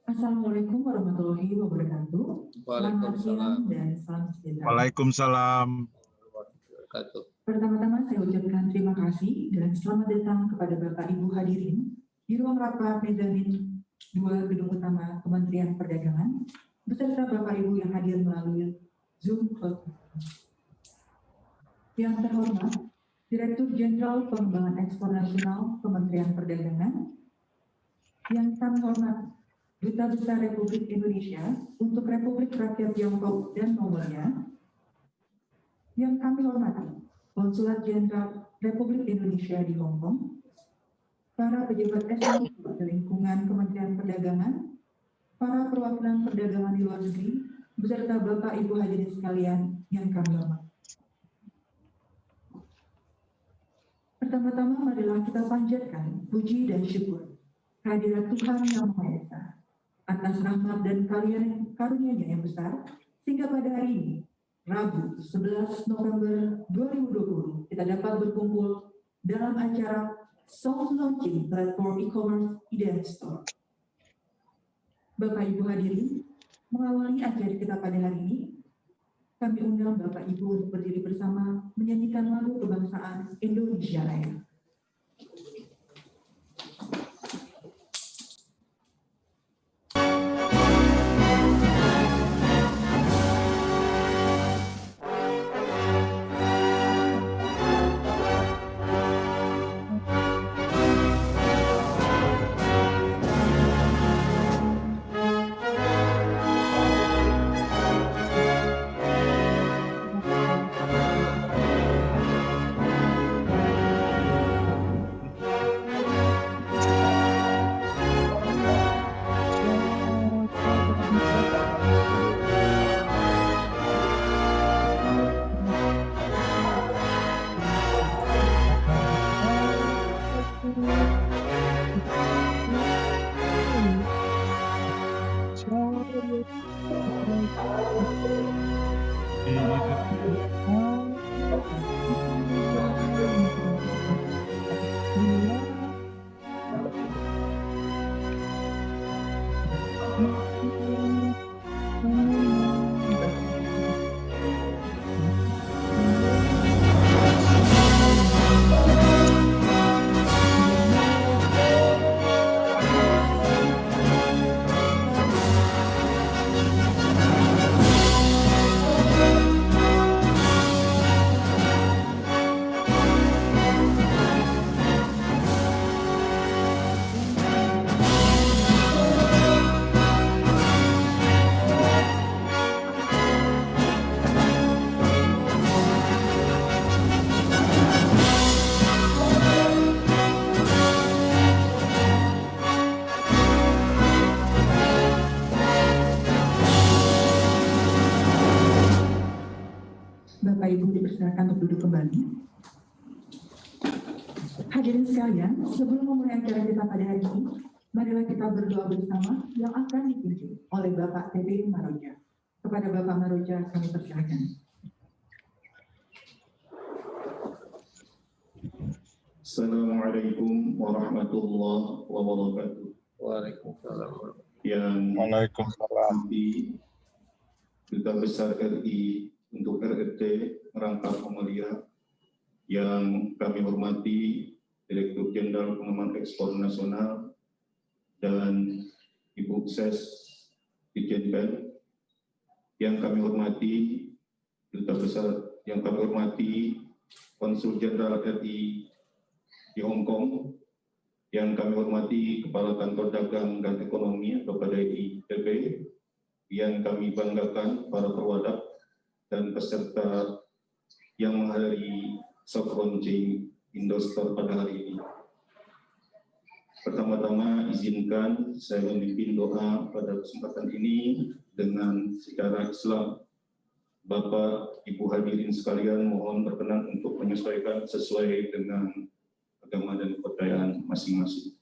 Assalamualaikum warahmatullahi wabarakatuh. Selamat siang dan salam sejahtera. Waalaikumsalam. Pertama-tama saya ucapkan terima kasih dan selamat datang kepada Bapak Ibu hadirin di ruang rapat mezanin 2 gedung utama Kementerian Perdagangan beserta Bapak Ibu yang hadir melalui Zoom Call. Yang terhormat, Direktur Jenderal Pengembangan Ekspor Nasional Kementerian Perdagangan, yang kami hormati Duta Besar Republik Indonesia untuk Republik Rakyat Tiongkok dan Mongolia, yang kami hormati Konsulat Jenderal Republik Indonesia di Hong Kong, para pejabat eselon di lingkungan Kementerian Perdagangan, para perwakilan perdagangan di luar negeri, beserta Bapak Ibu hadirin sekalian yang kami hormati. Pertama-tama marilah kita panjatkan puji dan syukur kehadirat Tuhan Yang Maha Esa atas rahmat dan karunia-Nya yang besar, sehingga pada hari ini, Rabu 11 November 2020, kita dapat berkumpul dalam acara soft launching platform e-commerce Idea Store. Bapak Ibu hadirin, mengawali acara kita pada hari ini, kami undang Bapak Ibu untuk berdiri bersama menyanyikan lagu kebangsaan Indonesia Raya. Bapak Ibu dipersilakan untuk duduk kembali. Hadirin sekalian, sebelum memulai acara kita pada hari ini, marilah kita berdoa bersama yang akan dipimpin oleh Bapak TB Maroja. Kepada Bapak Maroja kami persilakan. Assalamualaikum warahmatullahi wabarakatuh. Waalaikumsalam. Waalaikumsalam. Duta Besar RI untuk RRT Rangka Mongolia, yang kami hormati Direktur Jenderal Pengembangan Ekspor Nasional dan Ibu Ses Dirjen, yang kami hormati Duta Besar, yang kami hormati Konsul Jenderal RI di Hong Kong, yang kami hormati Kepala Kantor Dagang dan Ekonomi Bapak DITB, yang kami banggakan para perwadak dan peserta yang menghadiri soft launching Indostore pada hari ini. Pertama-tama izinkan saya memimpin doa pada kesempatan ini dengan secara Islam. Bapak, Ibu hadirin sekalian, mohon berkenan untuk menyesuaikan sesuai dengan agama dan kepercayaan masing-masing.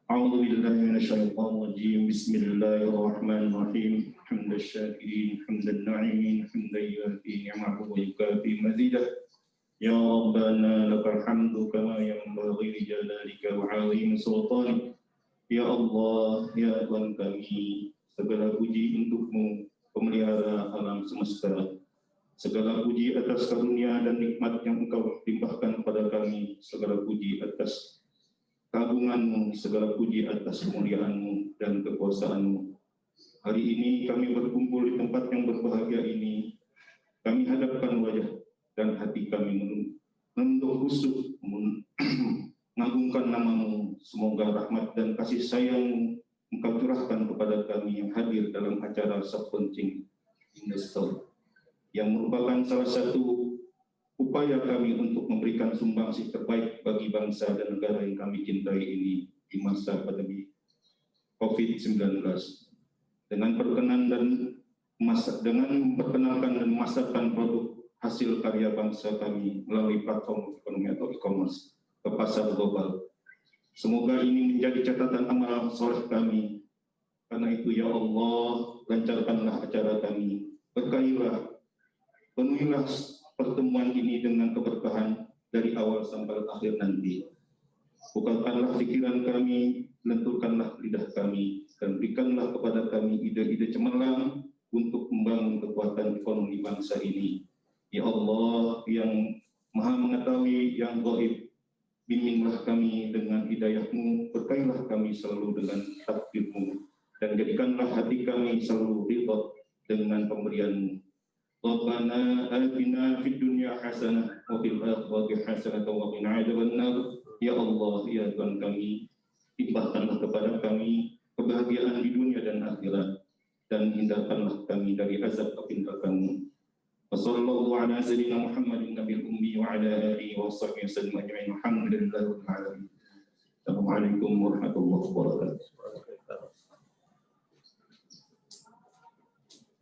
أعوذ بالله من الشيطان الرجيم بسم الله الرحمن الرحيم حمد الشاكرين حمد الناعمين حمدا يوافي نعمه ويكافي مزيده يا ربنا لك الحمد كما ينبغي لجلالك وعظيم سلطانك Ya Allah, ya Tuhan kami, segala puji untuk-Mu, pemelihara alam semesta. Segala puji atas karunia dan nikmat yang Engkau limpahkan kepada kami. Segala puji atas keagungan-Mu, segala puji atas kemuliaan-Mu dan kekuasaan-Mu. Hari ini kami berkumpul di tempat yang berbahagia ini. Kami hadapkan wajah dan hati kami menunduk khusyuk, mengagungkan nama-Mu. Semoga rahmat dan kasih sayang Engkau curahkan kepada kami yang hadir dalam acara Sabkuncing Investor, yang merupakan salah satu upaya kami untuk memberikan sumbangsih terbaik bagi bangsa dan negara yang kami cintai ini di masa pandemi COVID-19. Dengan memperkenalkan dan memasarkan produk hasil karya bangsa kami melalui platform ekonomi atau e-commerce ke pasar global. Semoga ini menjadi catatan amal soleh kami. Karena itu ya Allah, lancarkanlah acara kami. Berkahilah, penuhilah pertemuan ini dengan keberkahan dari awal sampai akhir nanti. Bukakanlah pikiran kami, lenturkanlah lidah kami, dan berikanlah kepada kami ide-ide cemerlang untuk membangun kekuatan ekonomi bangsa ini. Ya Allah yang Maha Mengetahui, yang gaib, bimbinglah kami dengan hidayah-Mu, berkailah kami selalu dengan takdir-Mu, dan jadikanlah hati kami selalu ridha dengan pemberian-Mu. Rabbana atina fid dunya hasanah wa fil akhirati hasanah wa qina adzabannar. Ya Allah, ya Tuhan kami, limpahkanlah kepada kami kebahagiaan di dunia dan akhirat, dan hindarkanlah kami dari azab api neraka-Mu. Wassallallahu ala sayyidina Muhammadin nabiyil ummi wa ala alihi wa sahbihi wasallam ajma'in. Alhamdulillahi rabbil alamin. Assalamualaikum warahmatullahi wabarakatuh.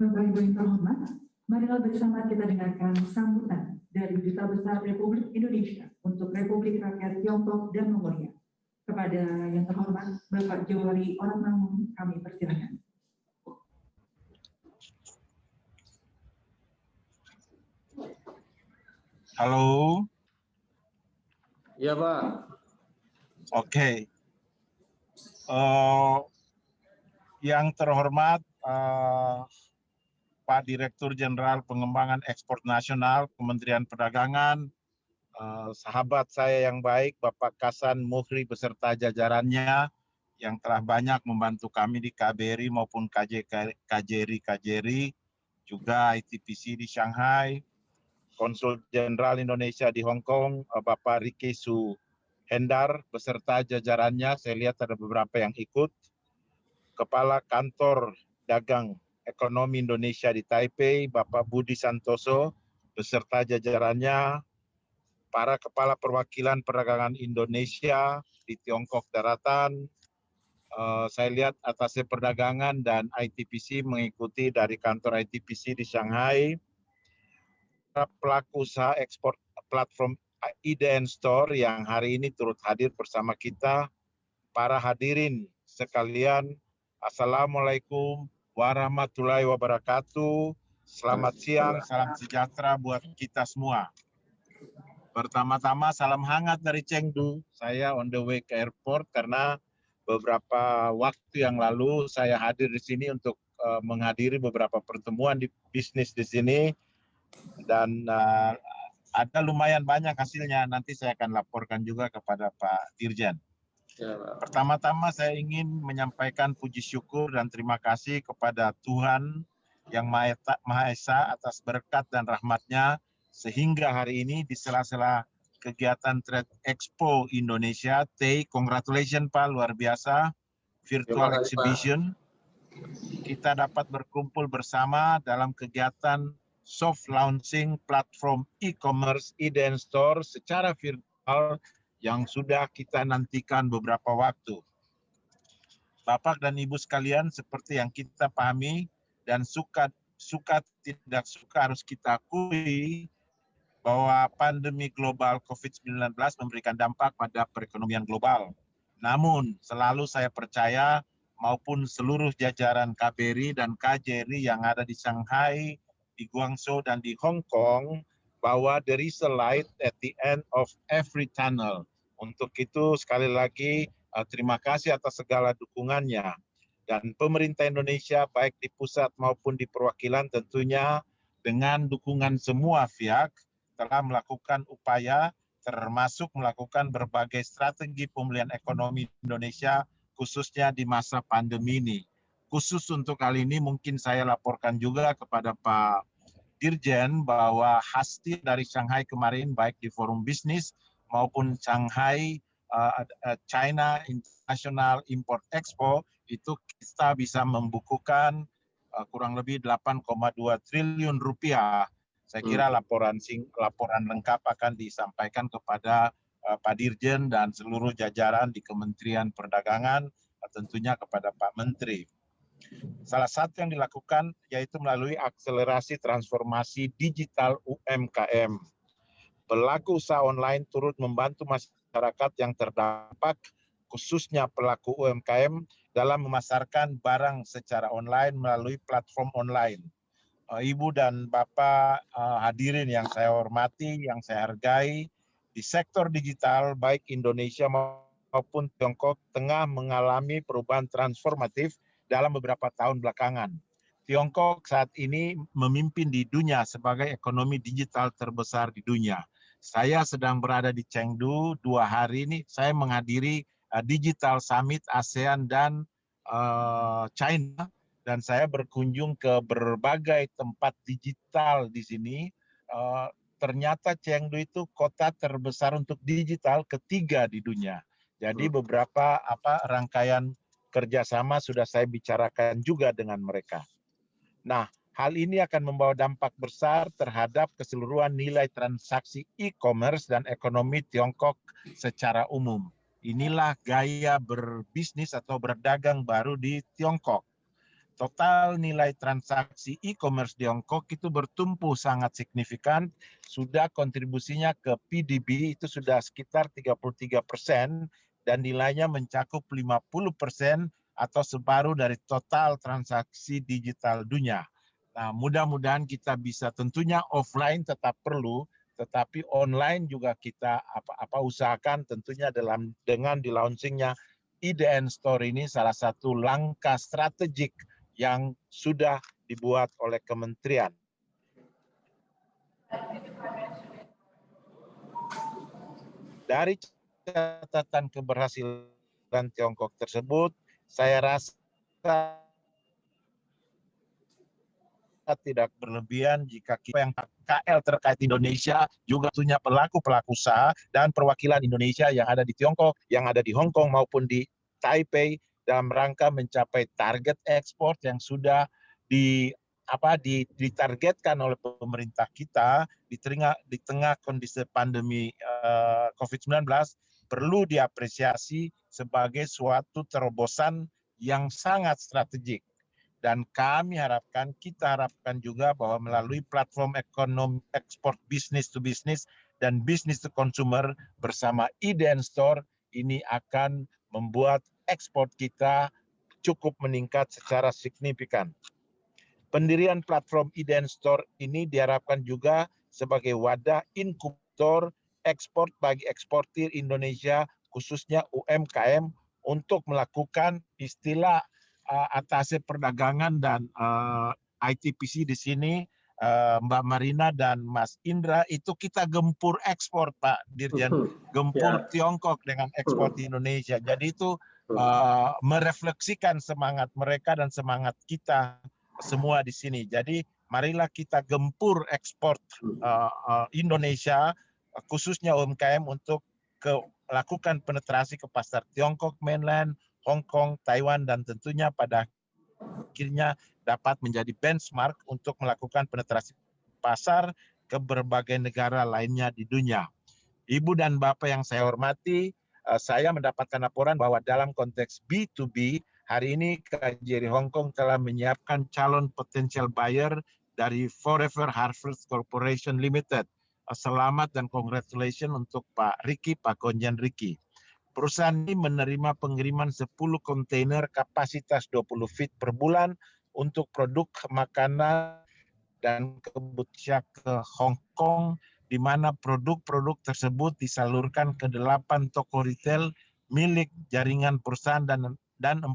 Bapak Ibu yang terhormat, marilah bersama kita dengarkan sambutan dari Duta Besar Republik Indonesia untuk Republik Rakyat Tiongkok dan Mongolia. Kepada yang terhormat Bapak Johari Oratmangun, kami persilakan. Halo. Ya Pak. Oke. Yang terhormat Pak Direktur Jenderal Pengembangan Ekspor Nasional Kementerian Perdagangan, sahabat saya yang baik Bapak Kasan Muhri beserta jajarannya yang telah banyak membantu kami di KBRI maupun KJRI, juga ITPC di Shanghai, Konsul Jenderal Indonesia di Hong Kong, Bapak Riki Su Hendar beserta jajarannya, saya lihat ada beberapa yang ikut, Kepala Kantor Dagang Ekonomi Indonesia di Taipei, Bapak Budi Santoso beserta jajarannya, para Kepala Perwakilan Perdagangan Indonesia di Tiongkok Daratan, saya lihat Atasé Perdagangan dan ITPC mengikuti dari kantor ITPC di Shanghai, pelaku usaha ekspor platform IDN Store yang hari ini turut hadir bersama kita, para hadirin sekalian, Assalamualaikum warahmatullahi wabarakatuh. Selamat siang, salam sejahtera buat kita semua. Pertama-tama salam hangat dari Chengdu. Saya on the way ke airport karena beberapa waktu yang lalu saya hadir di sini untuk menghadiri beberapa pertemuan di bisnis di sini, dan ada lumayan banyak hasilnya. Nanti saya akan laporkan juga kepada Pak Dirjen. Pertama-tama saya ingin menyampaikan puji syukur dan terima kasih kepada Tuhan Yang Maha Esa atas berkat dan rahmat-Nya sehingga hari ini di sela-sela kegiatan Trade Expo Indonesia, TEI, congratulations Pak, luar biasa, virtual exhibition, kita dapat berkumpul bersama dalam kegiatan soft launching platform e-commerce IDN Store secara virtual yang sudah kita nantikan beberapa waktu. Bapak dan Ibu sekalian, seperti yang kita pahami dan suka tidak suka harus kita akui bahwa pandemi global COVID-19 memberikan dampak pada perekonomian global. Namun, selalu saya percaya maupun seluruh jajaran KBRI dan KJRI yang ada di Shanghai, di Guangzhou, dan di Hong Kong, bahwa there is a light at the end of every tunnel. Untuk itu, sekali lagi, Terima kasih atas segala dukungannya. Dan pemerintah Indonesia baik di pusat maupun di perwakilan tentunya dengan dukungan semua pihak telah melakukan upaya termasuk melakukan berbagai strategi pemulihan ekonomi Indonesia khususnya di masa pandemi ini. Khusus untuk hal ini mungkin saya laporkan juga kepada Pak Dirjen bahwa hasil dari Shanghai kemarin baik di forum bisnis maupun Shanghai China International Import Expo itu kita bisa membukukan kurang lebih 8,2 triliun rupiah. Saya kira laporan lengkap akan disampaikan kepada Pak Dirjen dan seluruh jajaran di Kementerian Perdagangan, tentunya kepada Pak Menteri. Salah satu yang dilakukan yaitu melalui akselerasi transformasi digital UMKM. Pelaku usaha online turut membantu masyarakat yang terdampak, khususnya pelaku UMKM, dalam memasarkan barang secara online melalui platform online. Ibu dan Bapak hadirin yang saya hormati, yang saya hargai, di sektor digital baik Indonesia maupun Tiongkok tengah mengalami perubahan transformatif dalam beberapa tahun belakangan. Tiongkok saat ini memimpin di dunia sebagai ekonomi digital terbesar di dunia. Saya sedang berada di Chengdu 2 hari ini, saya menghadiri Digital Summit ASEAN dan China, dan saya berkunjung ke berbagai tempat digital di sini. Ternyata Chengdu itu kota terbesar untuk digital ketiga di dunia. Jadi beberapa rangkaian kerjasama sudah saya bicarakan juga dengan mereka. Nah, hal ini akan membawa dampak besar terhadap keseluruhan nilai transaksi e-commerce dan ekonomi Tiongkok secara umum. Inilah gaya berbisnis atau berdagang baru di Tiongkok. Total nilai transaksi e-commerce di Tiongkok itu bertumbuh sangat signifikan, sudah kontribusinya ke PDB itu sudah sekitar 33% dan nilainya mencakup 50% atau separuh dari total transaksi digital dunia. Nah, mudah-mudahan kita bisa, tentunya offline tetap perlu, tetapi online juga kita usahakan tentunya dengan di-launchingnya IDN Store ini salah satu langkah strategik yang sudah dibuat oleh kementerian. Dari catatan keberhasilan Tiongkok tersebut, saya rasa tidak berlebihan jika kita yang KL terkait Indonesia juga punya pelaku-pelaku usaha dan perwakilan Indonesia yang ada di Tiongkok, yang ada di Hong Kong maupun di Taipei dalam rangka mencapai target ekspor yang sudah ditargetkan oleh pemerintah kita di tengah kondisi pandemi COVID-19 perlu diapresiasi sebagai suatu terobosan yang sangat strategik. Dan kita harapkan juga bahwa melalui platform ekonomi ekspor business to business dan business to consumer bersama IDN Store ini akan membuat ekspor kita cukup meningkat secara signifikan. Pendirian platform IDN Store ini diharapkan juga sebagai wadah inkubator ekspor bagi eksportir Indonesia, khususnya UMKM, untuk melakukan istilah atase perdagangan dan ITPC di sini, Mbak Marina dan Mas Indra, itu kita gempur ekspor, Pak Dirjen, gempur Tiongkok dengan ekspor di Indonesia. Jadi itu merefleksikan semangat mereka dan semangat kita semua di sini. Jadi marilah kita gempur ekspor Indonesia, khususnya UMKM, untuk lakukan penetrasi ke pasar Tiongkok mainland, Hong Kong, Taiwan, dan tentunya pada akhirnya dapat menjadi benchmark untuk melakukan penetrasi pasar ke berbagai negara lainnya di dunia. Ibu dan Bapak yang saya hormati, saya mendapatkan laporan bahwa dalam konteks B2B, hari ini KJRI Hong Kong telah menyiapkan calon potential buyer dari Forever Harvest Corporation Limited. Selamat dan congratulations untuk Pak Ricky, Pak Konjen Ricky. Perusahaan ini menerima pengiriman 10 kontainer kapasitas 20 feet per bulan untuk produk makanan dan kebutuhan ke Hong Kong, di mana produk-produk tersebut disalurkan ke 8 toko retail milik jaringan perusahaan dan 40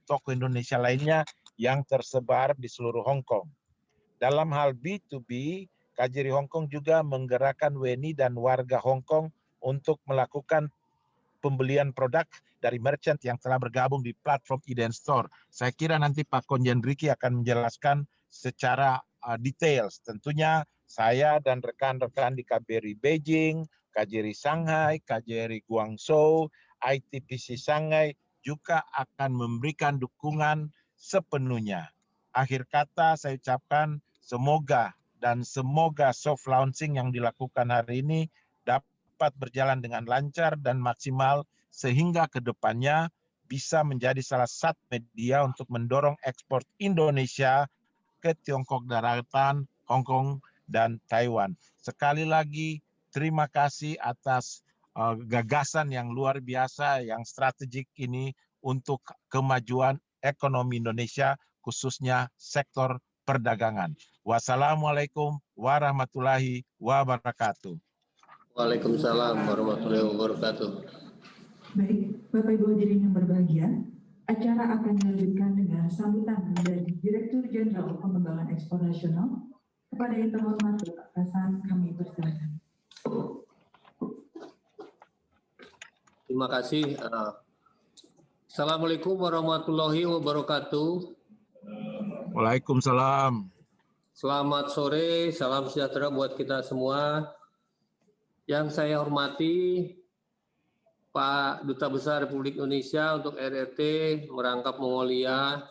toko Indonesia lainnya yang tersebar di seluruh Hong Kong. Dalam hal B2B, Kajri Hong Kong juga menggerakkan WNI dan warga Hong Kong untuk melakukan pembelian produk dari merchant yang telah bergabung di platform Eden Store. Saya kira nanti Pak Konjen Ricky akan menjelaskan secara details. Tentunya saya dan rekan-rekan di KBRI Beijing, KJRI Shanghai, KJRI Guangzhou, ITPC Shanghai juga akan memberikan dukungan sepenuhnya. Akhir kata saya ucapkan semoga soft launching yang dilakukan hari ini dapat berjalan dengan lancar dan maksimal sehingga ke depannya bisa menjadi salah satu media untuk mendorong ekspor Indonesia ke Tiongkok Daratan, Hong Kong, dan Taiwan. Sekali lagi terima kasih atas gagasan yang luar biasa, yang strategik ini untuk kemajuan ekonomi Indonesia, khususnya sektor perdagangan. Wassalamualaikum warahmatullahi wabarakatuh. Waalaikumsalam warahmatullahi wabarakatuh. Baik, Bapak Ibu hadirin yang berbahagia, acara akan dilanjutkan dengan sambutan dari Direktur Jenderal Pengembangan Ekspor Nasional. Kepada yang terhormat Bapak Hasan, kami persilakan. Terima kasih. Assalamualaikum warahmatullahi wabarakatuh. Waalaikumsalam. Selamat sore, salam sejahtera buat kita semua. Yang saya hormati Pak Duta Besar Republik Indonesia untuk RRT Merangkap Mongolia,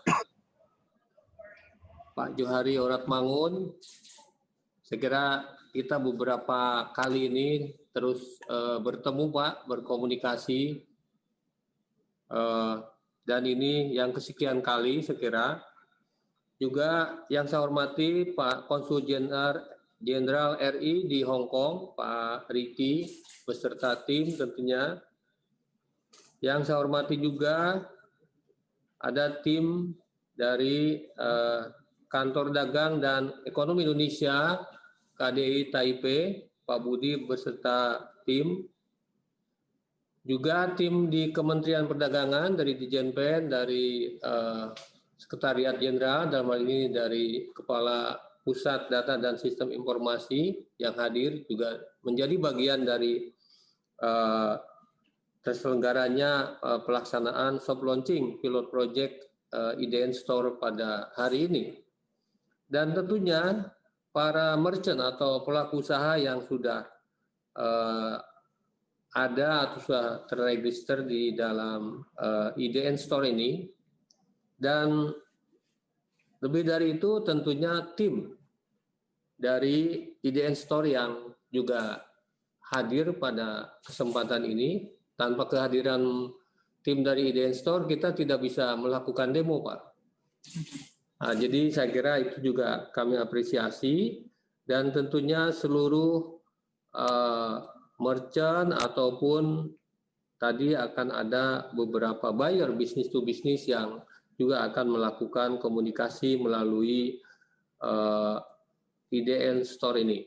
Pak Johari Oratmangun. Saya kira kita beberapa kali ini terus bertemu Pak, berkomunikasi, dan ini yang kesekian kali saya kira. Juga yang saya hormati Pak Konsul Jenderal RI di Hong Kong, Pak Ricky, beserta tim tentunya. Yang saya hormati juga ada tim dari Kantor Dagang dan Ekonomi Indonesia, KDI Taipei, Pak Budi beserta tim. Juga tim di Kementerian Perdagangan, dari Dijenpen, dari Sekretariat Jenderal, dalam hal ini dari Kepala Pusat Data dan Sistem Informasi yang hadir juga menjadi bagian dari terselenggaranya pelaksanaan soft launching pilot project IDN Store pada hari ini. Dan tentunya para merchant atau pelaku usaha yang sudah ada atau sudah terregister di dalam IDN Store ini. Dan lebih dari itu tentunya tim dari IDN Store yang juga hadir pada kesempatan ini. Tanpa kehadiran tim dari IDN Store kita tidak bisa melakukan demo, Pak. Nah, jadi saya kira itu juga kami apresiasi, dan tentunya seluruh merchant ataupun tadi akan ada beberapa buyer bisnis to bisnis yang juga akan melakukan komunikasi melalui IDN Store ini.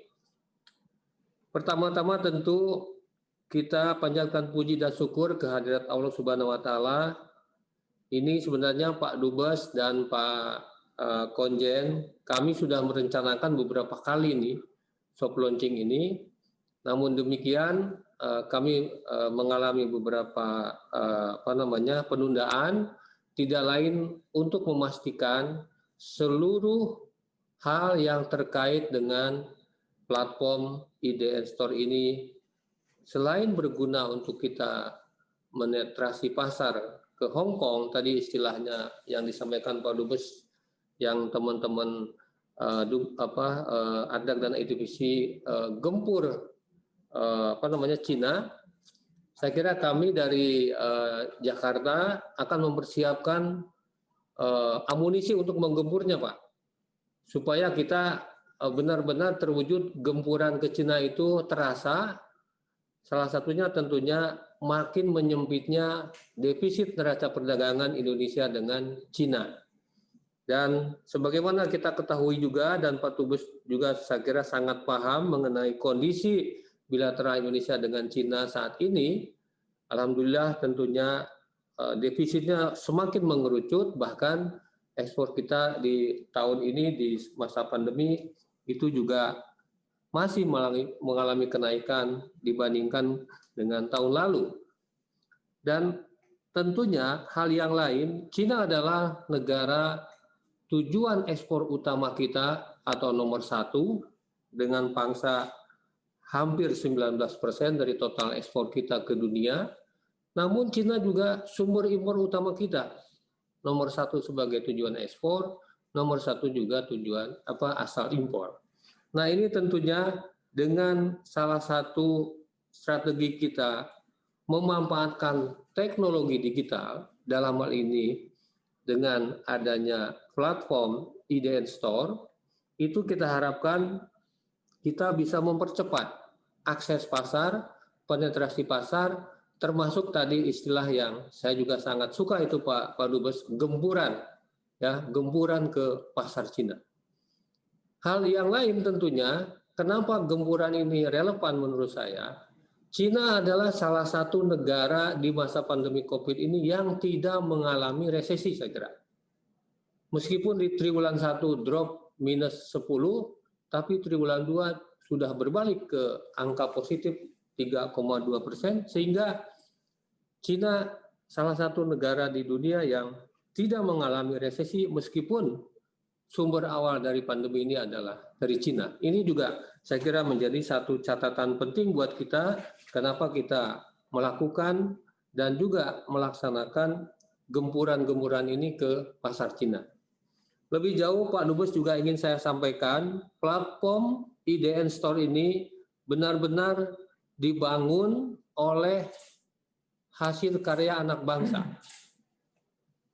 Pertama-tama tentu kita panjatkan puji dan syukur kehadirat Allah Subhanahu wa Ta'ala. Ini sebenarnya Pak Dubes dan Pak Konjen, kami sudah merencanakan beberapa kali ini soft launching ini. Namun demikian kami mengalami beberapa penundaan, tidak lain untuk memastikan seluruh hal yang terkait dengan platform IDN Store ini selain berguna untuk kita menetrasi pasar ke Hong Kong, tadi istilahnya yang disampaikan Pak Dubes, yang teman-teman ADAG dan ITPC gempur Cina. Saya kira kami dari Jakarta akan mempersiapkan amunisi untuk menggempurnya, Pak, supaya kita benar-benar terwujud gempuran ke Cina itu terasa. Salah satunya tentunya makin menyempitnya defisit neraca perdagangan Indonesia dengan Cina. Dan sebagaimana kita ketahui juga, dan Pak Dubes juga saya kira sangat paham mengenai kondisi bilateral Indonesia dengan Cina saat ini, alhamdulillah tentunya defisitnya semakin mengerucut, bahkan ekspor kita di tahun ini di masa pandemi itu juga masih mengalami kenaikan dibandingkan dengan tahun lalu. Dan tentunya hal yang lain, Cina adalah negara tujuan ekspor utama kita atau nomor 1 dengan pangsa hampir 19% dari total ekspor kita ke dunia. Namun Cina juga sumber impor utama kita, nomor 1 sebagai tujuan ekspor, nomor 1 juga tujuan asal impor. Nah, ini tentunya dengan salah satu strategi kita memanfaatkan teknologi digital, dalam hal ini dengan adanya platform IDN Store, itu kita harapkan kita bisa mempercepat akses pasar, penetrasi pasar, termasuk tadi istilah yang saya juga sangat suka itu Pak Dubes, gempuran, ya, gempuran ke pasar Cina. Hal yang lain tentunya, kenapa gempuran ini relevan menurut saya? Cina adalah salah satu negara di masa pandemi COVID ini yang tidak mengalami resesi, saya kira. Meskipun di triwulan 1 drop minus 10, tapi triwulan 2 sudah berbalik ke angka positif 3,2%, sehingga Cina salah satu negara di dunia yang tidak mengalami resesi meskipun sumber awal dari pandemi ini adalah dari Cina. Ini juga saya kira menjadi satu catatan penting buat kita, kenapa kita melakukan dan juga melaksanakan gempuran-gempuran ini ke pasar Cina. Lebih jauh Pak Dubes juga ingin saya sampaikan, platform IDN Store ini benar-benar dibangun oleh hasil karya anak bangsa.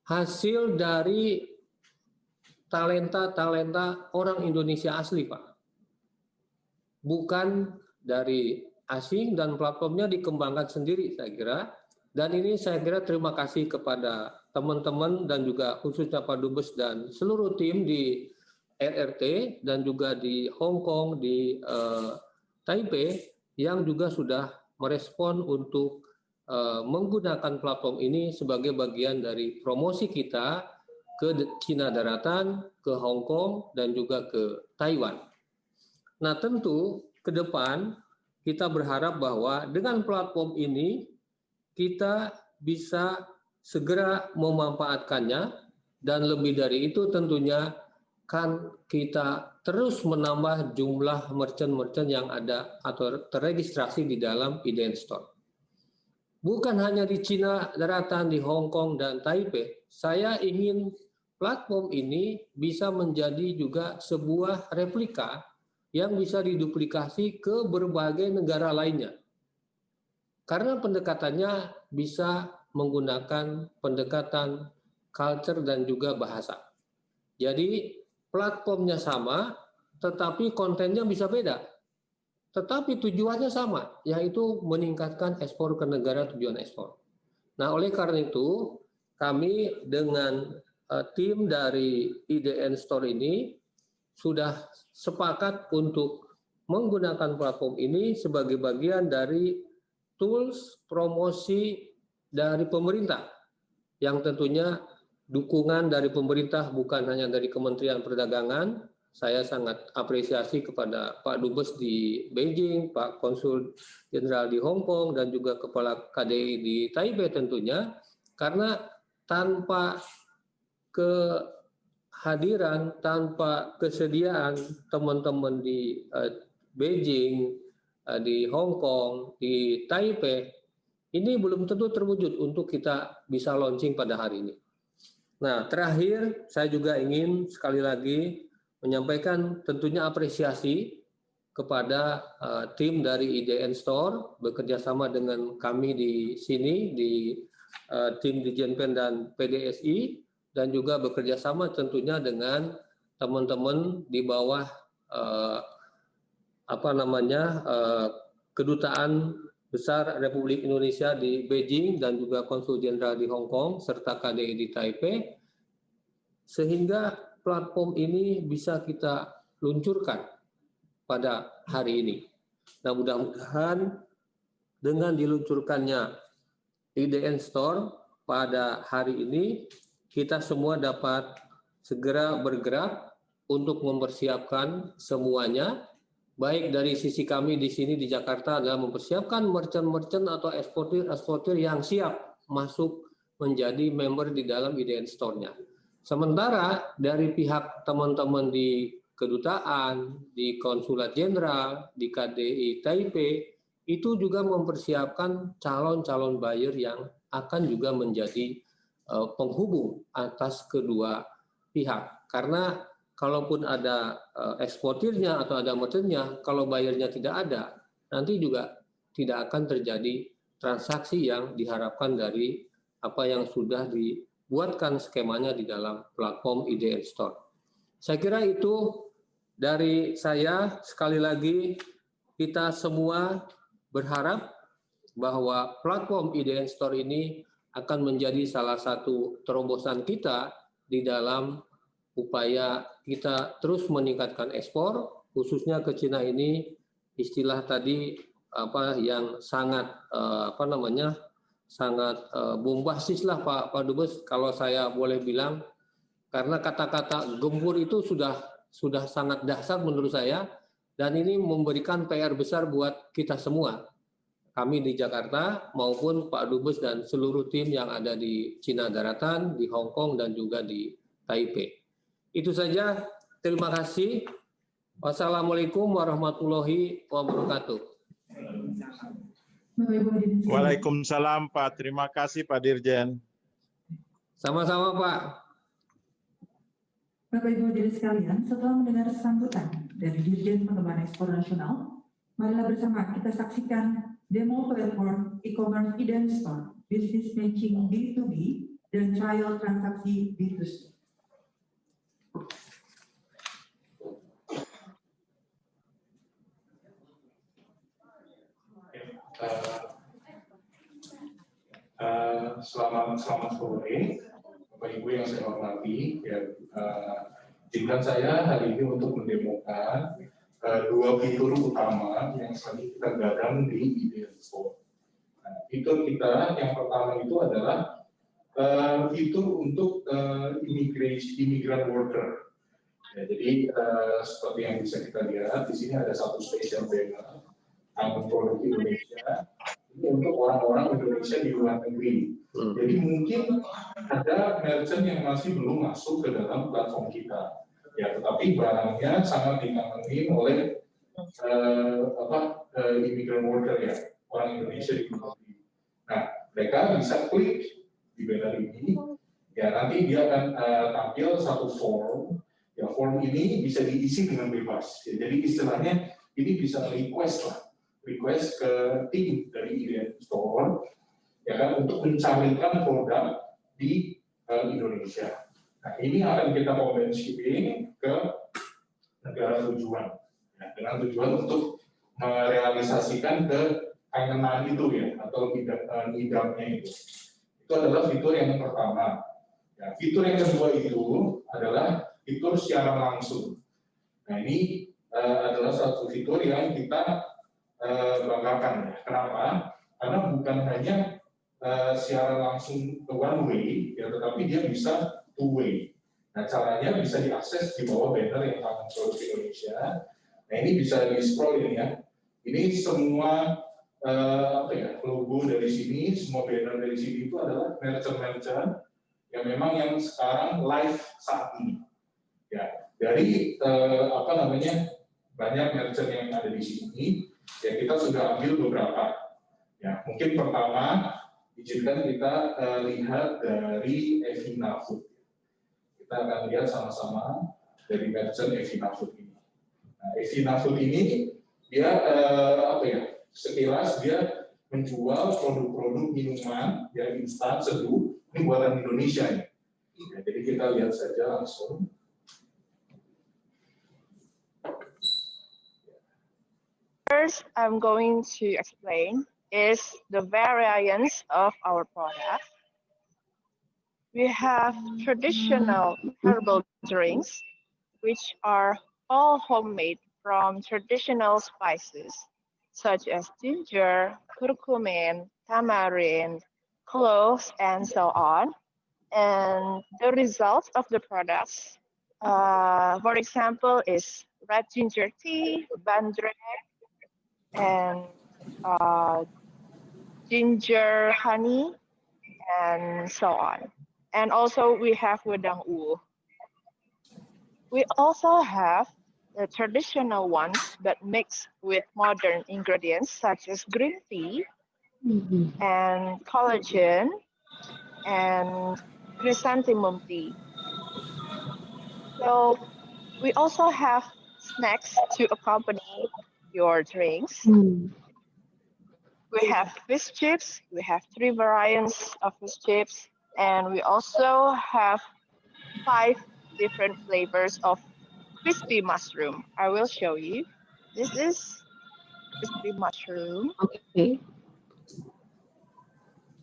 Hasil dari talenta-talenta orang Indonesia asli, Pak. Bukan dari asing, dan platformnya dikembangkan sendiri, saya kira. Dan ini saya kira terima kasih kepada teman-teman dan juga khususnya Pak Dubes dan seluruh tim di RRT dan juga di Hong Kong, di Taipei, yang juga sudah merespon untuk menggunakan platform ini sebagai bagian dari promosi kita ke Cina daratan, ke Hong Kong, dan juga ke Taiwan. Nah, tentu ke depan kita berharap bahwa dengan platform ini kita bisa segera memanfaatkannya, dan lebih dari itu tentunya kan kita terus menambah jumlah merchant-merchant yang ada atau terregistrasi di dalam IDN Store. Bukan hanya di Cina daratan, di Hong Kong dan Taipei, saya ingin platform ini bisa menjadi juga sebuah replika yang bisa diduplikasi ke berbagai negara lainnya. Karena pendekatannya bisa menggunakan pendekatan culture dan juga bahasa. Jadi platformnya sama, tetapi kontennya bisa beda. Tetapi tujuannya sama, yaitu meningkatkan ekspor ke negara tujuan ekspor. Nah, oleh karena itu, kami dengan tim dari IDN Store ini sudah sepakat untuk menggunakan platform ini sebagai bagian dari tools promosi dari pemerintah, yang tentunya dukungan dari pemerintah bukan hanya dari Kementerian Perdagangan. Saya sangat apresiasi kepada Pak Dubes di Beijing, Pak Konsul Jenderal di Hong Kong, dan juga Kepala KDI di Taipei tentunya, karena tanpa kehadiran, tanpa kesediaan teman-teman di Beijing, di Hong Kong, di Taipei, ini belum tentu terwujud untuk kita bisa launching pada hari ini. Nah, terakhir saya juga ingin sekali lagi menyampaikan tentunya apresiasi kepada tim dari IDN Store bekerja sama dengan kami di sini, di tim Dijenpen dan PDSI, dan juga bekerja sama tentunya dengan teman-teman di bawah Kedutaan Besar Republik Indonesia di Beijing dan juga Konsul Jenderal di Hong Kong serta KDI di Taipei, sehingga platform ini bisa kita luncurkan pada hari ini. Nah, mudah-mudahan dengan diluncurkannya IDN Store pada hari ini kita semua dapat segera bergerak untuk mempersiapkan semuanya, baik dari sisi kami di sini di Jakarta adalah mempersiapkan merchant-merchant atau eksportir yang siap masuk menjadi member di dalam IDN Store-nya. Sementara dari pihak teman-teman di kedutaan, di konsulat jenderal, di KDI Taipei, itu juga mempersiapkan calon-calon buyer yang akan juga menjadi penghubung atas kedua pihak. Karena kalaupun ada eksportirnya atau ada merchantnya, kalau buyernya tidak ada, nanti juga tidak akan terjadi transaksi yang diharapkan dari apa yang sudah dibuatkan skemanya di dalam platform IDN Store. Saya kira itu dari saya. Sekali lagi kita semua berharap bahwa platform IDN Store ini akan menjadi salah satu terobosan kita di dalam upaya kita terus meningkatkan ekspor, khususnya ke Cina ini. Istilah tadi yang sangat sangat bombastis lah Pak Dubes, kalau saya boleh bilang, karena kata-kata gempur itu sudah sangat dahsyat menurut saya, dan ini memberikan PR besar buat kita semua, kami di Jakarta maupun Pak Dubes dan seluruh tim yang ada di Cina Daratan, di Hong Kong, dan juga di Taipei. Itu saja, terima kasih. Wassalamualaikum warahmatullahi wabarakatuh. Waalaikumsalam Pak, terima kasih Pak Dirjen. Sama-sama Pak. Bapak Ibu hadirin sekalian, setelah mendengar sambutan dari Dirjen Pengembangan Ekspor Nasional, marilah bersama kita saksikan demo platform e-commerce IDN Store, business matching B2B, dan trial transaksi B2C. Selamat sore, Bapak Ibu yang saya hormati. Izinkan saya hari ini untuk mendemokan dua fitur utama yang sedang kita gadang di IDN Store. Fitur kita yang pertama itu adalah fitur untuk imigran worker. Jadi seperti yang bisa kita lihat di sini ada satu spesial banner tentang produk Indonesia. Ini untuk orang-orang Indonesia di luar negeri. Jadi mungkin ada merchant yang masih belum masuk ke dalam platform kita. Ya, tetapi barangnya sangat ditangani oleh imigran worker ya, orang Indonesia di luar negeri. Nah, mereka bisa klik di banner ini. Ya, nanti dia akan tampil satu form. Ya, form ini bisa diisi dengan bebas. Ya, jadi istilahnya ini bisa request ke tim dari IDN Store ya kan, untuk mencarikan produk di Indonesia. Nah, ini akan kita mobile shipping ke negara tujuan. Ya, dengan tujuan untuk merealisasikan ke kangenan itu ya, atau idamnya itu. Itu adalah fitur yang pertama. Ya, fitur yang kedua itu adalah fitur secara langsung. Nah, ini adalah satu fitur yang kita banggakan. Kenapa? Karena bukan hanya secara langsung one way, ya, tetapi dia bisa two way. Nah, caranya bisa diakses di bawah banner yang taman produk Indonesia. Nah, ini bisa di scroll ini ya. Ini semua logo dari sini, semua banner dari sini itu adalah merchant-merchant yang memang yang sekarang live saat ini. Ya, dari banyak merchant yang ada di sini. Ya, kita sudah ambil beberapa. Ya, mungkin pertama izinkan kita lihat dari Evina Food. Kita akan lihat sama-sama dari merchant Evina Food ini. Nah, Evina Food ini dia sekilas dia menjual produk-produk minuman yang instan seduh, ini buatan Indonesia ya. Ya, jadi kita lihat saja langsung. First, I'm going to explain is the variants of our product. We have traditional herbal drinks, which are all homemade from traditional spices, such as ginger, curcumin, tamarind, clothes, and so on. And the results of the products, for example, is red ginger tea, bandrek, and ginger honey, and so on. And also we have wedang uwu. We also have the traditional ones, but mixed with modern ingredients such as green tea and collagen and chrysanthemum tea. So we also have snacks to accompany your drinks. We have fish chips. We have 3 variants of fish chips, and we also have 5 different flavors of crispy mushroom. I will show you. This is crispy mushroom. Okay.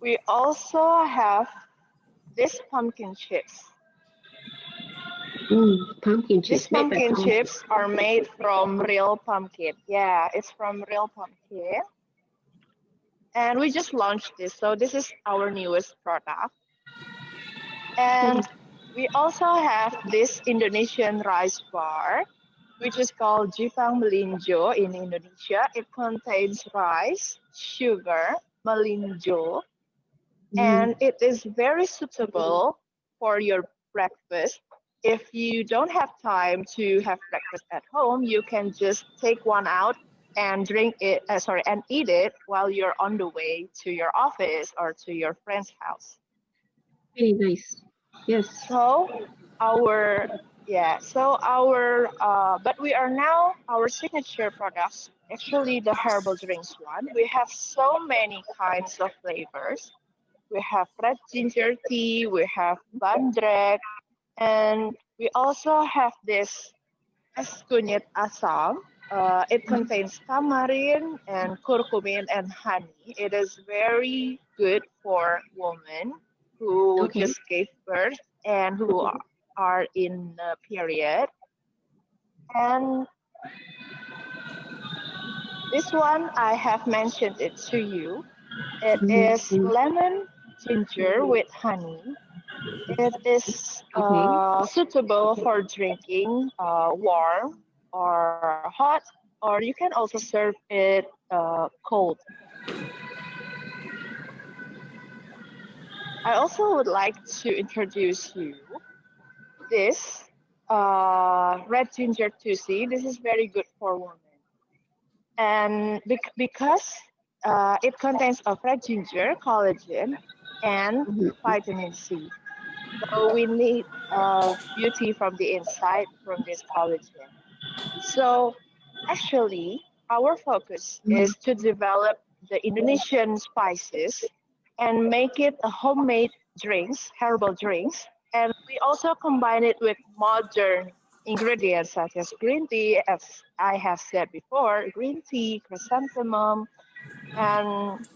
We also have this pumpkin chips. Pumpkin chips. These pumpkin chips are made from real pumpkin. Yeah, it's from real pumpkin. And we just launched this, so this is our newest product. And we also have this Indonesian rice bar, which is called Jipang Melinjo in Indonesia. It contains rice, sugar, melinjo, and it is very suitable for your breakfast. If you don't have time to have breakfast at home, you can just take one out and drink it, and eat it while you're on the way to your office or to your friend's house. Very nice. Yes. So but we are now, our signature products, actually the herbal drinks one. We have so many kinds of flavors. We have red ginger tea, we have bandrek, and we also have this es kunyit asam. It contains tamarind and curcumin and honey. It is very good for women who just gave birth and who are in a period. And this one, I have mentioned it to you. It is lemon ginger with honey. It is suitable for drinking warm or hot, or you can also serve it cold. I also would like to introduce you this red ginger tusi. This is very good for women. And because it contains of red ginger, collagen, and vitamin C. So we need beauty from the inside from this collagen. So actually, our focus is to develop the Indonesian spices and make it a homemade drinks, herbal drinks. And we also combine it with modern ingredients such as green tea, as I have said before, green tea, chrysanthemum, and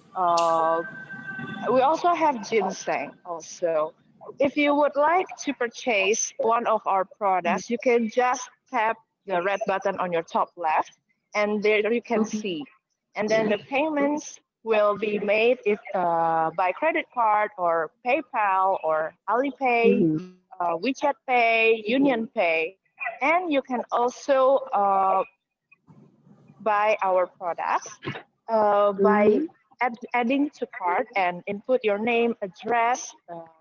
we also have ginseng also. If you would like to purchase one of our products, you can just tap the red button on your top left, and there you can see. And then the payments will be made by credit card or PayPal or Alipay, WeChat Pay, Union Pay. And you can also buy our products by adding to cart and input your name, address,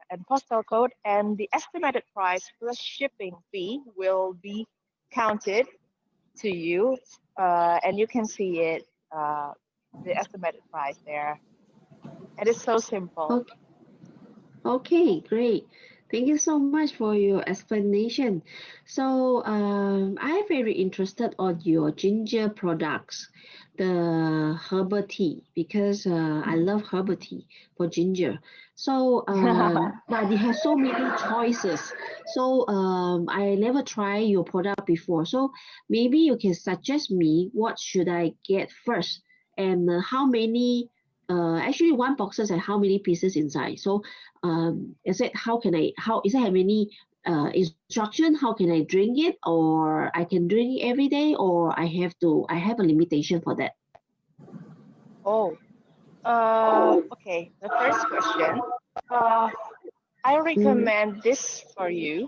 and postal code, and the estimated price plus shipping fee will be counted to you, and you can see it, the estimated price there. And it's so simple. Okay, great. Thank you so much for your explanation. So I'm very interested on your ginger products, the herbal tea, because I love herbal tea for ginger. So but you have so many choices. So I never tried your product before. So maybe you can suggest me what should I get first, and how many. Actually, one box has how many pieces inside. So, is it how is it have any instruction? How can I drink it, or I can drink it every day, or I have a limitation for that? Oh, Okay, the first question. I recommend this for you.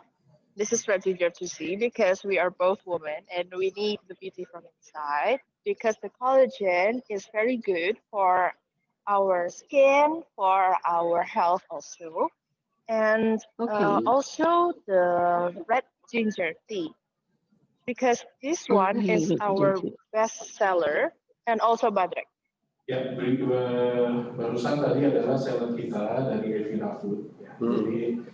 This is Red Ginger 2C because we are both women and we need the beauty from inside because the collagen is very good for our skin, for our health also. And Okay. also the red ginger tea because this one Okay, is red our ginger. best seller and also Badrek. Ya, barusan tadi adalah seller kita dari Evina Food. Ya. Jadi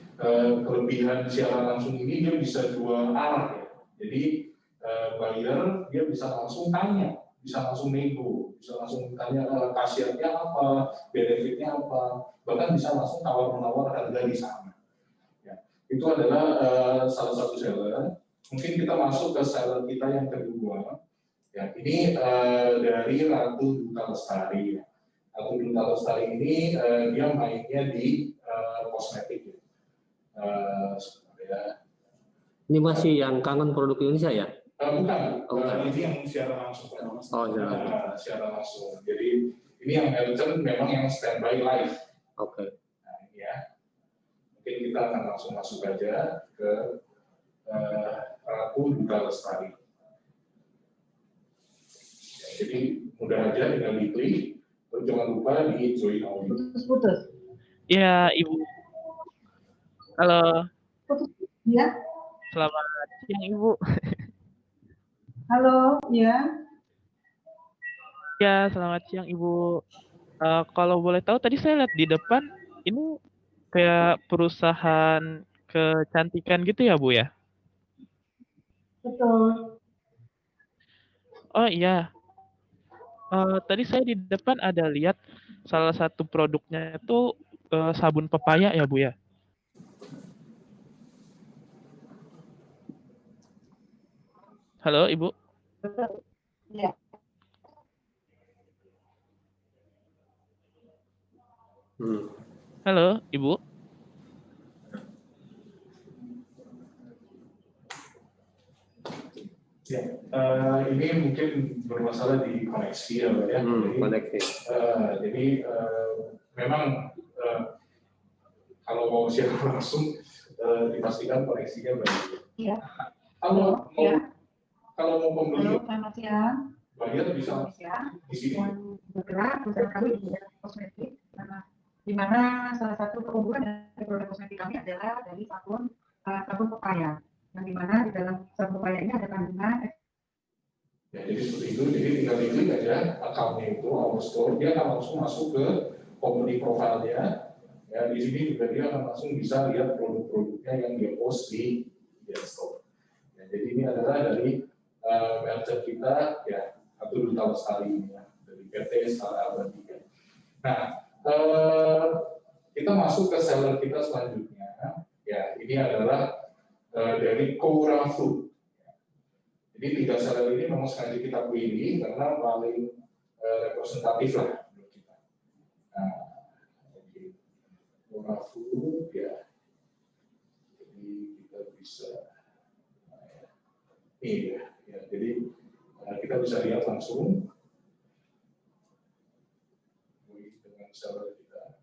kelebihan siaran langsung ini dia bisa dua arah ya. Jadi buyer dia bisa langsung tanya, bisa langsung nego, bisa langsung tanya khasiatnya apa, benefitnya apa, bahkan bisa langsung tawar-menawar harga di sana. Ya. Itu adalah salah satu seller. Mungkin kita masuk ke seller kita yang kedua. Ya, ini dari Ratu Duta Lestari. Ratu Duta Lestari ini dia mainnya di kosmetik. Ya. Ini masih yang kangen produk Indonesia ya? Bukan, bukan. Ini yang secara langsung. Oh, secara langsung. Jadi ini yang merchant memang yang standby live. Oke. Nah, ini ya. Mungkin kita akan langsung masuk aja ke Ratu Duta Lestari. Jadi mudah aja tinggal diklik, terus jangan lupa di join audio. Putus-putus. Ya, Ibu. Halo. Ya. Selamat siang, Ibu. Halo, ya. Ya, selamat siang, Ibu. Kalau boleh tahu, tadi saya lihat di depan, ini kayak perusahaan kecantikan gitu ya, Bu ya? Betul. Oh iya. Tadi saya di depan ada lihat salah satu produknya itu sabun pepaya ya, Bu ya? Halo, Ibu. Betul. Ya. Halo, Ibu. Ya, ini mungkin bermasalah di koneksi ya, Pak ya. Koneksi. Jadi memang kalau mau share langsung dipastikan koneksinya baik. Iya. Kalau mau Ya. kalau mau pembeli, Halo, selamat siang. buyer bisa Selamat siang. di sini. Bergerak, perusahaan kami di bidang kosmetik, di mana salah satu keunggulan dari produk kosmetik kami adalah dari sabun pepaya. Yang di mana di dalam sabun pepaya ini ada kandungan. Ya, jadi seperti itu. Jadi tinggal diklik aja akunnya itu, our store, dia akan langsung masuk ke company profile-nya. Ya, di sini juga dia akan langsung bisa lihat produk-produknya yang dia post di store. Ya, jadi ini adalah dari merchant kita, ya, Ratu Duta Lestari ini ya, dari PT Stara Abadi. Nah, kita masuk ke seller kita selanjutnya. Ya, ini adalah dari Cora Food. Jadi 3 seller ini memang sengaja kita pilih karena paling representatif lah menurut kita. Nah, jadi Cora Food ya, jadi kita bisa, ini ya, jadi kita bisa lihat langsung dengan seller kita.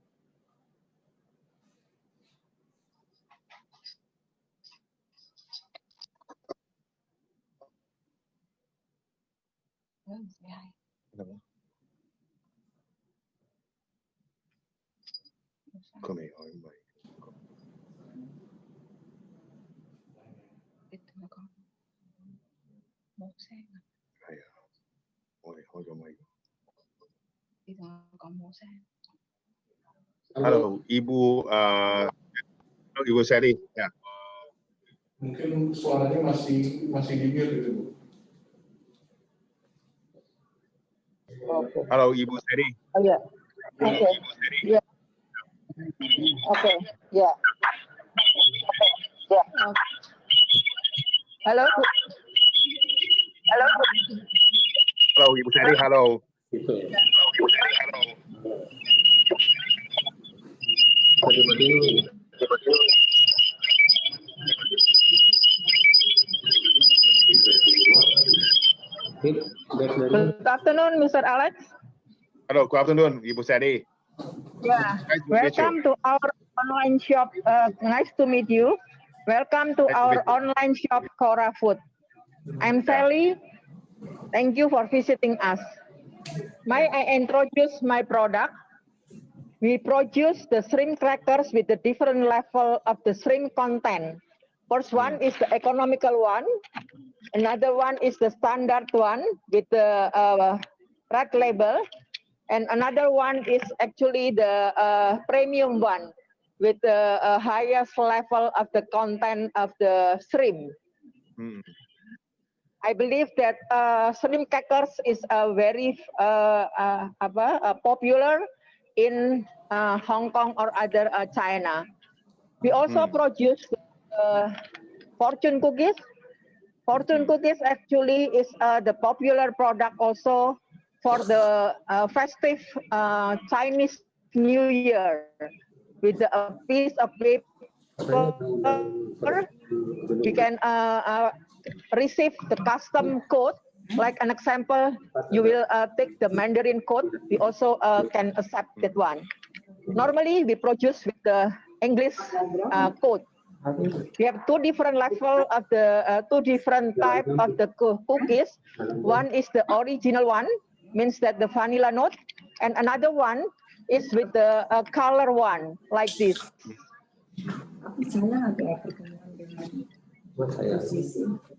Halo, Ibu. Halo, Ibu Seri. Ya. Mungkin suaranya masih di mute gitu, Bu. Halo, Ibu Seri. Oh ya, oke, ya, oke, ya, ya. Halo, Bu. Halo, Bu. Halo, Ibu Seri. Halo. Gitu. Halo, Ibu Seri. Halo. Good afternoon, Mr. Alex. Hello, good afternoon, Ibu Sandy. Yeah, Nice to meet you. welcome to our online shop. Nice to meet you. Welcome to Nice to our meet you. online shop, Cora Food. I'm Sally. Thank you for visiting us. May I introduce my product? We produce the shrimp crackers with the different level of the shrimp content. First one is the economical one. Another one is the standard one with the red label. And another one is actually the premium one with the highest level of the content of the shrimp. I believe that shrimp crackers is very popular in Hong Kong or other China. We also produce fortune cookies. Fortune cookies actually is the popular product also for the festive Chinese New Year with a piece of paper. We can receive the custom code. Like an example, you will take the Mandarin code. We also can accept that one. Normally, we produce with the English code. We have two different level of the two different type of the cookies. One is the original one, means that the vanilla note, and another one is with the color one, like this.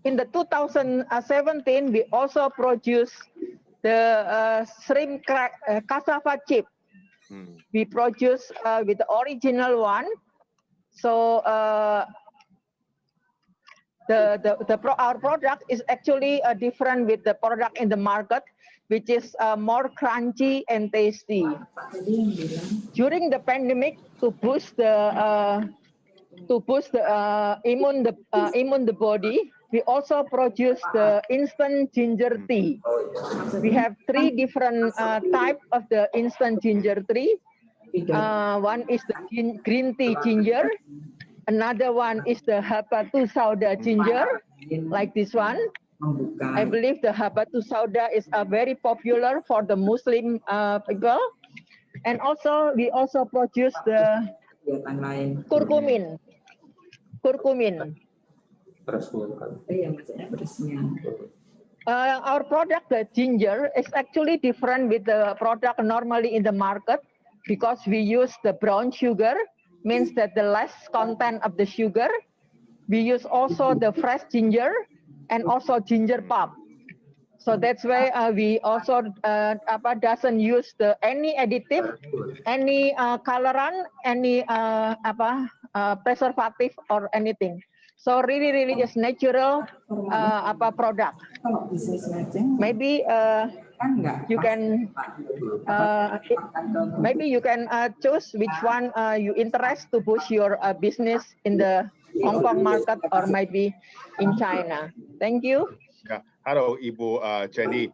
In the 2017, we also produced the shrimp cassava chip. We produce with the original one. So our product is actually different with the product in the market, which is more crunchy and tasty. During the pandemic, to boost the immune the body, we also produce the instant ginger tea. We have three different type of the instant ginger tea. One is the green tea ginger. Another one is the Habatu Sauda ginger, like this one. I believe the Habatu Sauda is very popular for the Muslim people. And also, we also produce the curcumin. Our product, the ginger, is actually different with the product normally in the market because we use the brown sugar, means that the less content of the sugar. We use also the fresh ginger and also ginger pulp. So that's why we also doesn't use any additive, any colorant, any preservative or anything. So really is natural product. Maybe you can choose which one you interest to push your business in the Hong Kong market or maybe in China. Thank you. Yeah. Hello, Ibu Jenny.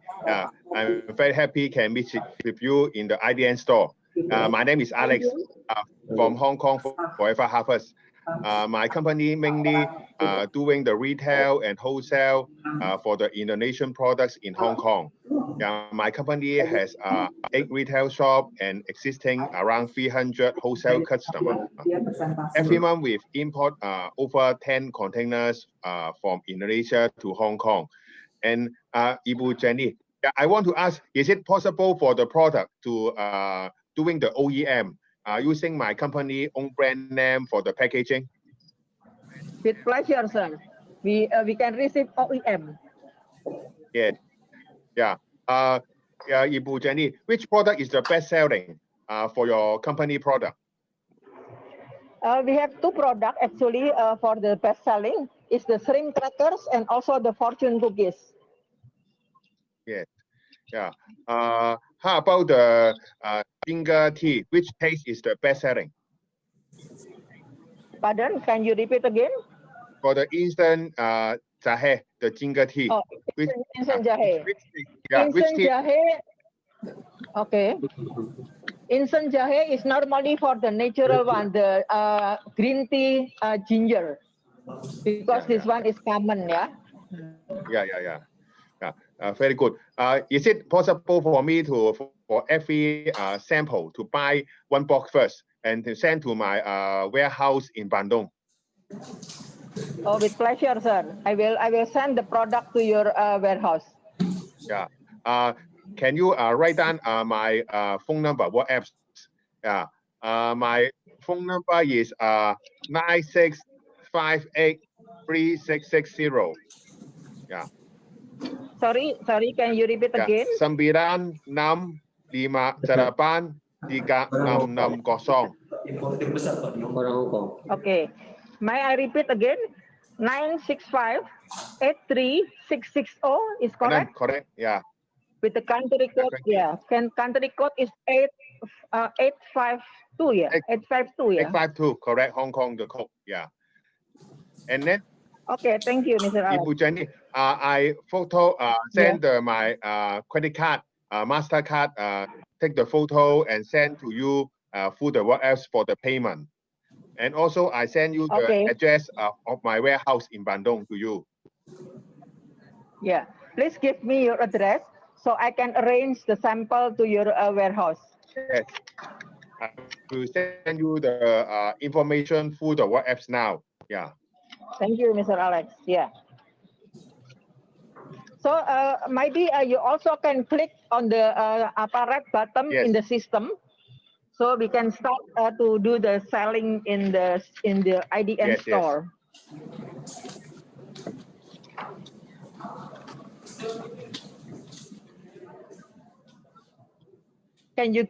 I'm very happy can meet with you in the IDN store. My name is Alex from Hong Kong Forever Harvest. My company mainly doing the retail and wholesale for the Indonesian products in Hong Kong. My company has 8 retail shops and existing around 300 wholesale customers. Every month we import over 10 containers from Indonesia to Hong Kong. And Ibu Jenny, I want to ask, is it possible for the product to doing the OEM? Using my company own brand name for the packaging? With pleasure, sir. We can receive OEM. Yeah. Ibu Jenny, which product is the best selling for your company product? We have 2 products actually for the best selling. It's the shrimp crackers and also the fortune cookies. Yes. Yeah. How about the ginger tea? Which taste is the best selling? Pardon? Can you repeat again? For the instant jahe, the ginger tea. Oh, instant jahe. Which tea? Okay. Instant jahe is normally for the natural one, the green tea ginger, because this one is common, yeah. Yeah. Very good. Is it possible for me to, for every sample, to buy one box first and to send to my warehouse in Bandung? Oh, with pleasure, sir. I will send the product to your warehouse. Yeah. Can you write down my phone number? What apps? Yeah. My phone number is 96583660. Yeah. Sorry, can you repeat again? 96583660. Orang Hong Kong. Okay. May I repeat again? 965-83660 is correct? Correct. Yeah. With the country code, yeah. Country code is 852, yeah. 852, yeah. 852, correct. Hong Kong, the code. Yeah. And then. Okay, thank you, Mr. Alex. Ibu Jenny, I send my credit card, MasterCard, take the photo and send to you through the WhatsApp for the payment. And also I send you the address of my warehouse in Bandung to you. Yeah, please give me your address so I can arrange the sample to your warehouse. Yes. I will send you the information through the WhatsApp now. Yeah. Thank you, Mr. Alex. Yeah. So maybe you also can click on the red button in the system, so we can start to do the selling in the IDN store. Can you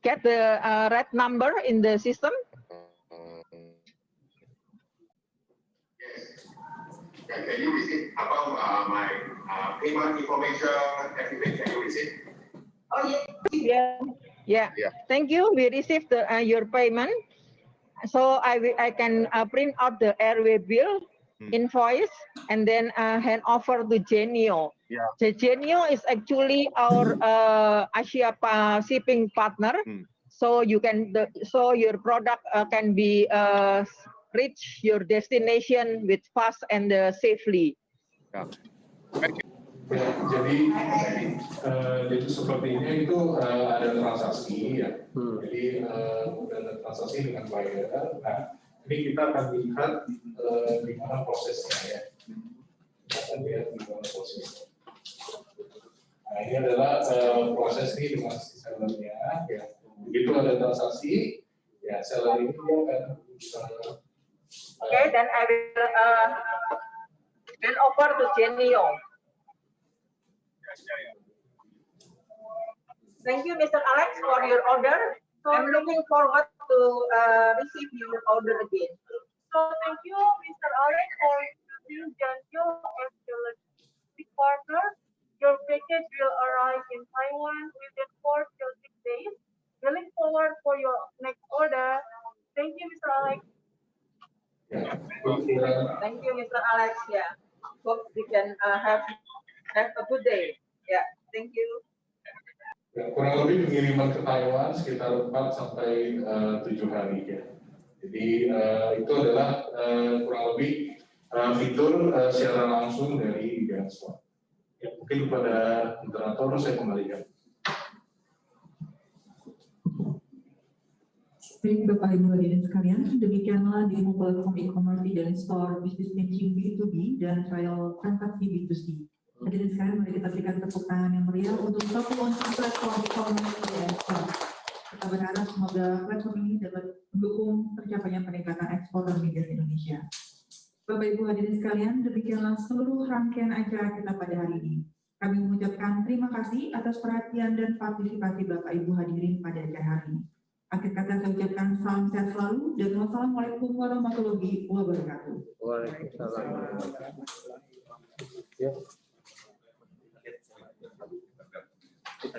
get the red number in the system? Can you receive about my payment information, everything? Can you receive? Oh, yeah. Thank you. We received your payment. So I can print out the airway bill, invoice, and then hand over to Genio. Yeah. The Genio is actually our Asia shipping partner. So you can, so your product can be reach your destination with fast and safely. Yeah. Ya, jadi sepertinya itu ada transaksi ya. Jadi ada transaksi dengan buyer. Nah, ini kita akan lihat di mana prosesnya ya. Kita akan lihat di mana prosesnya. Nah, ini adalah proses ini dengan si sellernya ya. Begitu ada transaksi, ya seller ini akan Okay, then I will hand over to Genio. Thank you, Mr. Alex, for your order. So I'm looking forward to receive your order again. So thank you, Mr. Alex, for using Genio as your logistic partner. Your package will arrive in Taiwan within 4 to 6 days. We look forward for your next order. Thank you, Mr. Alex. Thank you, Mr. Alex. Yeah, hope we can have a good day. Yeah, thank you. Ya, kurang lebih pengiriman ke Taiwan sekitar 4 sampai 7 hari ya. Jadi itu adalah kurang lebih fitur secara langsung dari IDN Store. Ya, mungkin kepada moderator saya kembalikan. Baik, Bapak Ibu hadirin sekalian, demikianlah demo platform e-commerce IDN Store Business Matching B2B dan trial transaksi B2C. Hadirin sekalian, mari kita berikan tepuk tangan yang meriah untuk satu launching platform e-commerce IDN Store. Kita berharap semoga platform ini dapat mendukung tercapainya peningkatan ekspor dan migas Indonesia. Bapak Ibu hadirin sekalian, demikianlah seluruh rangkaian acara kita pada hari ini. Kami mengucapkan terima kasih atas perhatian dan partisipasi Bapak Ibu hadirin pada acara hari ini. Akhir kata saya ucapkan salam sehat selalu dan wassalamualaikum warahmatullahi wabarakatuh. Waalaikumsalam.